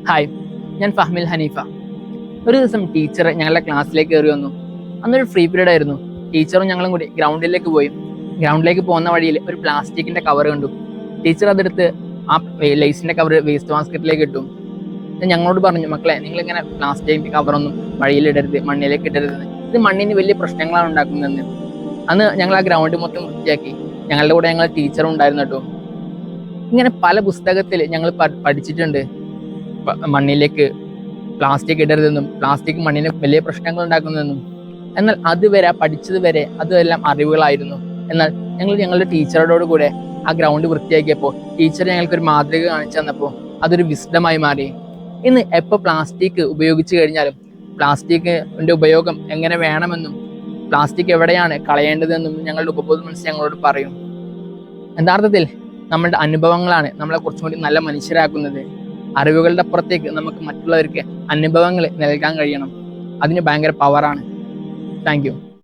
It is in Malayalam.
ഹായ്, ഞാൻ ഫഹ്മിൽ ഹനീഫ. ഒരു ദിവസം ടീച്ചർ ഞങ്ങളുടെ ക്ലാസ്സിലേക്ക് കയറി വന്നു. അന്നൊരു ഫ്രീ പീരീഡ് ആയിരുന്നു. ടീച്ചറും ഞങ്ങളും കൂടി ഗ്രൗണ്ടിലേക്ക് പോയി. ഗ്രൗണ്ടിലേക്ക് പോകുന്ന വഴിയിൽ ഒരു പ്ലാസ്റ്റിക്കിന്റെ കവർ കണ്ടു. ടീച്ചർ അതെടുത്ത് ആ ലേസിന്റെ കവർ വേസ്റ്റ് ബാസ്ക്കറ്റിലേക്ക് ഇട്ടു. ഞങ്ങളോട് പറഞ്ഞു, മക്കളെ, നിങ്ങൾ ഇങ്ങനെ പ്ലാസ്റ്റിക്കിന്റെ കവറൊന്നും വഴിയിലിടരുത്, മണ്ണിലേക്ക് ഇടരുത്, ഇത് മണ്ണിന് വലിയ പ്രശ്നങ്ങളാണ് ഉണ്ടാക്കുന്നതെന്ന്. അന്ന് ഞങ്ങൾ ആ ഗ്രൗണ്ട് മൊത്തം വൃത്തിയാക്കി. ഞങ്ങളുടെ കൂടെ ഞങ്ങൾ ടീച്ചറും ഉണ്ടായിരുന്നു കേട്ടോ. ഇങ്ങനെ പല പുസ്തകത്തിൽ ഞങ്ങൾ പഠിച്ചിട്ടുണ്ട്, മണ്ണിലേക്ക് പ്ലാസ്റ്റിക് ഇടരുതെന്നും പ്ലാസ്റ്റിക് മണ്ണിന് വലിയ പ്രശ്നങ്ങൾ ഉണ്ടാക്കുന്നതെന്നും. എന്നാൽ അതുവരെ പഠിച്ചത് വരെ അതെല്ലാം അറിവുകളായിരുന്നു. എന്നാൽ ഞങ്ങൾ ഞങ്ങളുടെ ടീച്ചറോട് കൂടെ ആ ഗ്രൗണ്ട് വൃത്തിയാക്കിയപ്പോൾ ടീച്ചർ ഞങ്ങൾക്കൊരു മാതൃക കാണിച്ചു തന്നപ്പോൾ അതൊരു വിസ്ഡമായി മാറി. ഇന്ന് എപ്പോൾ പ്ലാസ്റ്റിക് ഉപയോഗിച്ചു കഴിഞ്ഞാലും പ്ലാസ്റ്റിക്കിന്റെ ഉപയോഗം എങ്ങനെ വേണമെന്നും പ്ലാസ്റ്റിക് എവിടെയാണ് കളയേണ്ടതെന്നും ഞങ്ങളുടെ ഉപബോധ മനസ്സ് ഞങ്ങളോട് പറയും. യഥാർത്ഥത്തിൽ നമ്മളുടെ അനുഭവങ്ങളാണ് നമ്മളെ കുറച്ചും കൂടി നല്ല മനുഷ്യരാക്കുന്നത്. അറിവുകളുടെ അപ്പുറത്തേക്ക് നമുക്ക് മറ്റുള്ളവർക്ക് അനുഭവങ്ങൾ നൽകാൻ കഴിയണം. അതിന് ഭയങ്കര പവറാണ്. Thank you.